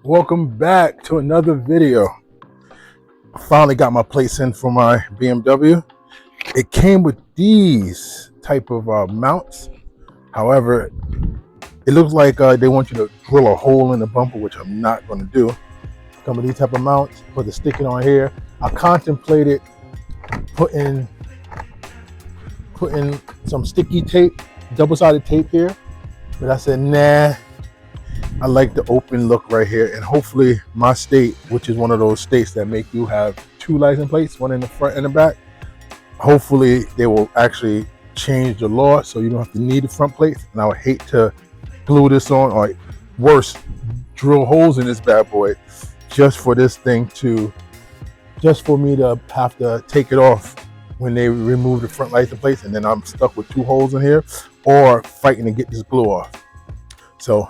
Welcome back to another video. I finally got my plates in for my BMW. It came with these type of mounts. However, it looks like they want you to drill a hole in the bumper, which I'm not going to do. Come with these type of mounts, put the stick it on here. I contemplated putting some sticky tape, double-sided tape here, but I said nah. I like the open look right here, and hopefully my state, which is one of those states that make you have two license plates, one in the front and the back, hopefully they will actually change the law so you don't have to need the front plates. And I would hate to glue this on, or worse, drill holes in this bad boy just for this thing to, just for me to have to take it off when they remove the front license plates, and then I'm stuck with two holes in here or fighting to get this glue off. So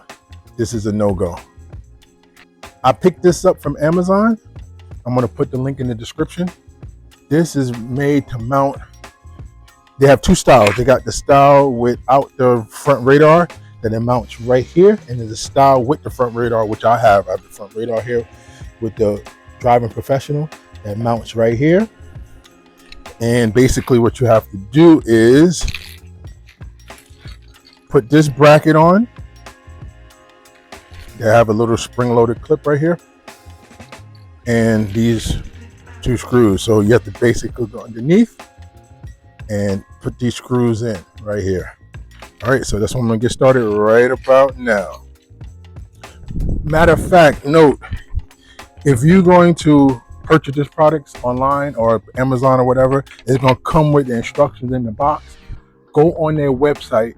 this is a no-go. I picked this up from Amazon. I'm going to put the link in the description. This is made to mount. They have two styles. They got the style without the front radar that it mounts right here, and there's a style with the front radar, which I have. I have the front radar here with the driving professional that mounts right here. And basically what you have to do is put this bracket on. They have a little spring-loaded clip right here, and these two screws. So you have to basically go underneath and put these screws in right here. All right, so that's what I'm gonna get started right about now. Matter of fact, note, if you're going to purchase this product online or Amazon or whatever, it's gonna come with the instructions in the box. Go on their website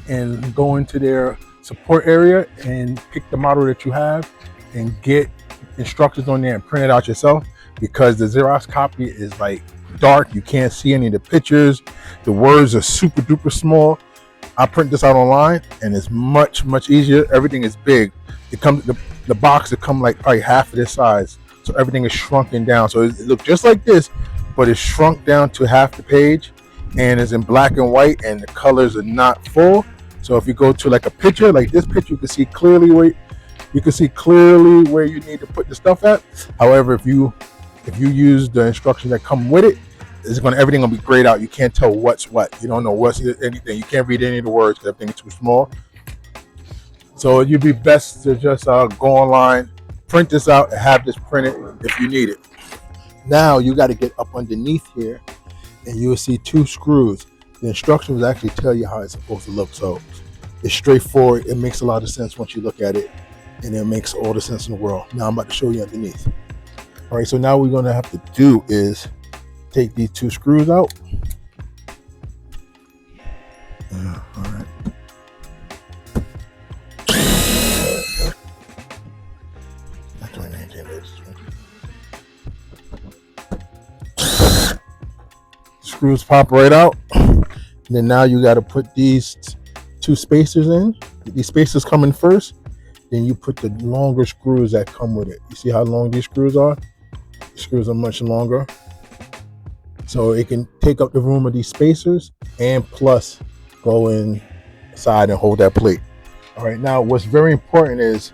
and go into their support area and pick the model that you have and get instructions on there and print it out yourself, because the Xerox copy is like dark. You can't see any of the pictures. The words are super duper small. I print this out online and it's much easier. Everything is big. It comes, the box will come like probably half of this size, so everything is shrunken down. So it looks just like this, but it's shrunk down to half the page, and it's in black and white, and the colors are not full. So if you go to like a picture, like this picture, you can see clearly where you need to put the stuff at. However, if you use the instructions that come with it, everything gonna be grayed out. You can't tell what's what. You don't know what's anything. You can't read any of the words because everything is too small. So it'd be best to just go online, print this out, and have this printed if you need it. Now you got to get up underneath here, and you will see two screws. The instructions actually tell you how it's supposed to look, so it's straightforward. It makes a lot of sense once you look at it, and it makes all the sense in the world. Now I'm about to show you underneath. All right, so now what we're going to have to do is take these two screws out. All right. Screws pop right out. And then now you got to put these two spacers in. These spacers come in first. Then you put the longer screws that come with it. You see how long these screws are? The screws are much longer. So it can take up the room of these spacers and plus go inside and hold that plate. All right, now what's very important is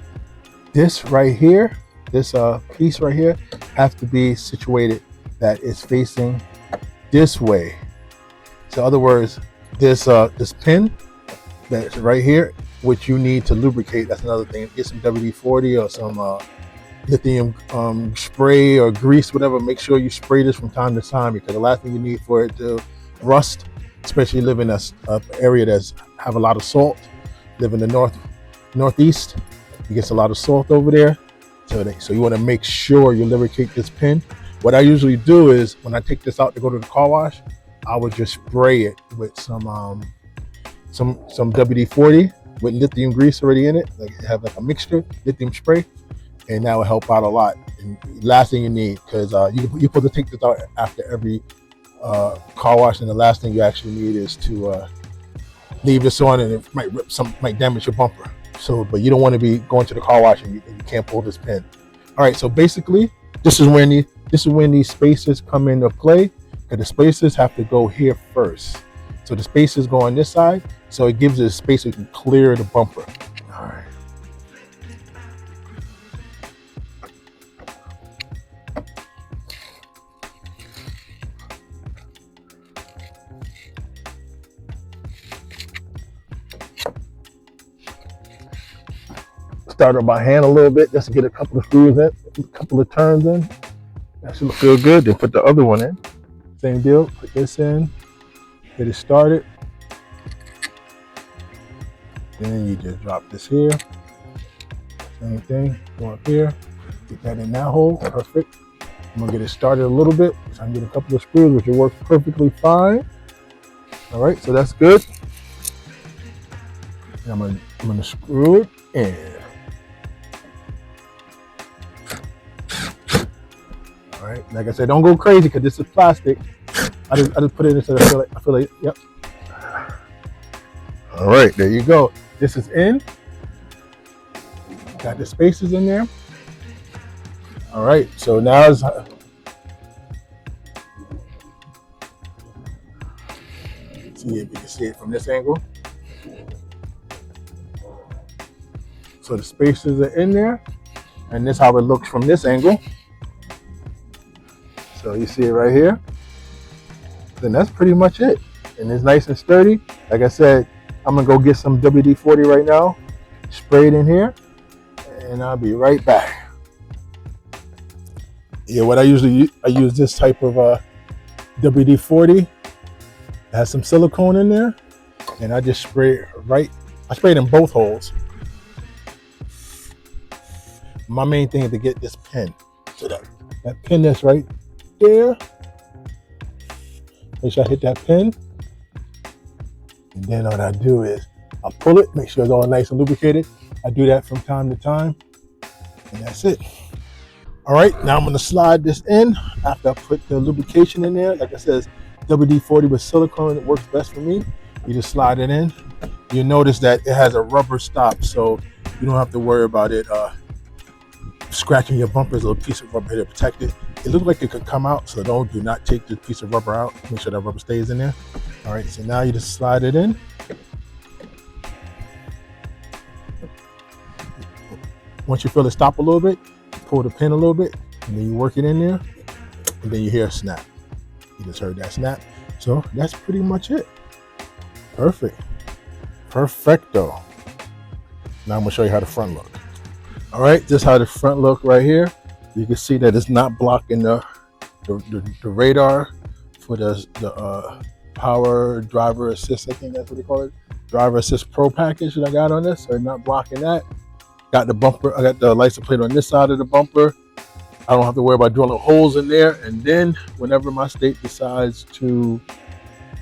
this right here, this piece right here, have to be situated that it's facing this way. So in other words, this pin that's right here, which you need to lubricate. That's another thing. Get some WD-40 or some lithium spray or grease, whatever. Make sure you spray this from time to time, because the last thing you need for it to rust, especially living in an area that's have a lot of salt. Live in the northeast, it gets a lot of salt over there. So you want to make sure you lubricate this pin. What I usually do is when I take this out to go to the car wash, I would just spray it with some WD-40 with lithium grease already in it. Like have like a mixture, lithium spray, and that will help out a lot. And last thing you need, because you're supposed to take this out after every car wash, and the last thing you actually need is to leave this on, and it might damage your bumper. So, but you don't want to be going to the car wash and you can't pull this pin. All right, so basically, this is when these spacers come into play. Because the spacers have to go here first. So the spacers go on this side, so it gives it a space so you can clear the bumper. All right. start it by hand a little bit just to get a couple of screws in, a couple of turns in. That should feel good. Then put the other one in. Same deal. Put this in. Get it started. Then you just drop this here. Same thing. Go up here. Get that in that hole. Perfect. I'm gonna get it started a little bit. So I can get a couple of screws, which will work perfectly fine. All right, so that's good. And I'm gonna screw it in. All right, like I said, don't go crazy because this is plastic. I just put it in so I feel like, yep. All right, there you go. This is in. Got the spaces in there. All right, so now it's see if you can see it from this angle. So the spaces are in there, and this is how it looks from this angle. So you see it right here. Then that's pretty much it. And it's nice and sturdy. Like I said, I'm gonna go get some WD-40 right now, spray it in here, and I'll be right back. Yeah, what I use this type of WD-40. It has some silicone in there, and I just spray it I spray it in both holes. My main thing is to get this pin. So that pin that's right there. Make sure I hit that pin. And then what I do is I pull it, make sure it's all nice and lubricated. I do that from time to time. And that's it. All right, now I'm gonna slide this in after I put the lubrication in there. Like I said, WD-40 with silicone, it works best for me. You just slide it in. You notice that it has a rubber stop, so you don't have to worry about it scratching your bumper. There's a little piece of rubber here to protect it. It looks like it could come out, so do not take the piece of rubber out. Make sure that rubber stays in there. All right, so now you just slide it in. Once you feel it stop a little bit, pull the pin a little bit, and then you work it in there, and then you hear a snap. You just heard that snap. So that's pretty much it. Perfect. Perfecto. Now I'm gonna show you how the front look. All right, this is how the front look right here. You can see that it's not blocking the radar for the power driver assist. I think that's what they call it. Driver assist pro package that I got on this. So not blocking that. Got the bumper. I got the license plate on this side of the bumper. I don't have to worry about drilling holes in there. And then whenever my state decides to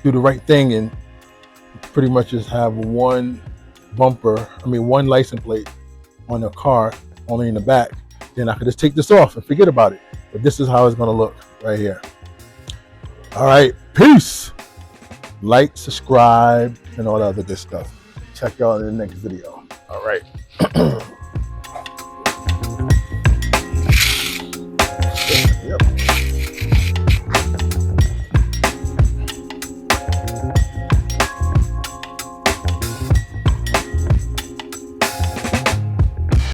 do the right thing and pretty much just have one license plate on the car, only in the back, then I can just take this off and forget about it. But this is how it's gonna look right here. All right, peace. Like, subscribe, and all that other good stuff. Check y'all in the next video. All right.